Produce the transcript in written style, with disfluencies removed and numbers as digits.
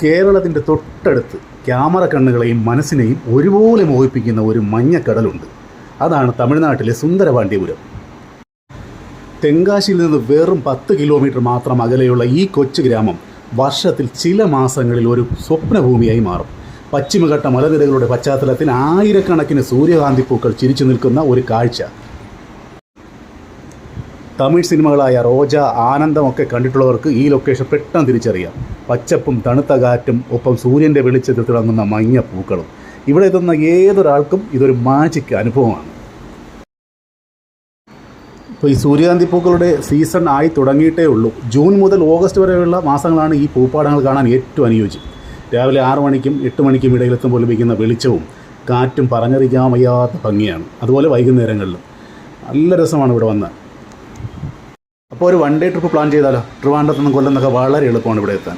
കേരളത്തിൻ്റെ തൊട്ടടുത്ത് ക്യാമറ കണ്ണുകളെയും മനസ്സിനെയും ഒരുപോലെ മോഹിപ്പിക്കുന്ന ഒരു മഞ്ഞക്കടലുണ്ട്. അതാണ് തമിഴ്നാട്ടിലെ സുന്ദരപാണ്ഡ്യപുരം. തെങ്കാശിയിൽ നിന്ന് വെറും 10 കിലോമീറ്റർ മാത്രം അകലെയുള്ള ഈ കൊച്ചു ഗ്രാമം വർഷത്തിൽ ചില മാസങ്ങളിൽ ഒരു സ്വപ്നഭൂമിയായി മാറും. പശ്ചിമഘട്ട മലനിരകളുടെ പശ്ചാത്തലത്തിൽ ആയിരക്കണക്കിന് സൂര്യകാന്തിപ്പൂക്കൾ ചിരിച്ചു നിൽക്കുന്ന ഒരു കാഴ്ച. തമിഴ് സിനിമകളായ റോജ, ആനന്ദമൊക്കെ കണ്ടിട്ടുള്ളവർക്ക് ഈ ലൊക്കേഷൻ പെട്ടെന്ന് തിരിച്ചറിയാം. പച്ചപ്പും തണുത്ത കാറ്റും ഒപ്പം സൂര്യൻ്റെ വെളിച്ചത്തിൽ തിളങ്ങുന്ന മഞ്ഞ പൂക്കളും. ഇവിടെ എത്തുന്ന ഏതൊരാൾക്കും ഇതൊരു മാജിക് അനുഭവമാണ്. ഇപ്പോൾ ഈ സൂര്യകാന്തി പൂക്കളുടെ സീസൺ ആയി തുടങ്ങിയിട്ടേ ഉള്ളൂ. ജൂൺ മുതൽ ഓഗസ്റ്റ് വരെയുള്ള മാസങ്ങളാണ് ഈ പൂപ്പാടങ്ങൾ കാണാൻ ഏറ്റവും അനുയോജ്യം. രാവിലെ 6 മണിക്കും 8 മണിക്കും ഇടയിലെത്തുമ്പോൾ ലഭിക്കുന്ന വെളിച്ചവും കാറ്റും പറഞ്ഞറിയിക്കാൻ വയ്യാത്ത ഭംഗിയാണ്. അതുപോലെ വൈകുന്നേരങ്ങളിലും നല്ല രസമാണ് ഇവിടെ വന്ന്. അപ്പോൾ ഒരു 1 ഡേ ട്രിപ്പ് പ്ലാൻ ചെയ്താലോ? ട്രിവാൻഡ്രത്ത് നിന്നും കൊല്ലം എന്നൊക്കെ വളരെ എളുപ്പമാണ് ഇവിടെ എത്താൻ.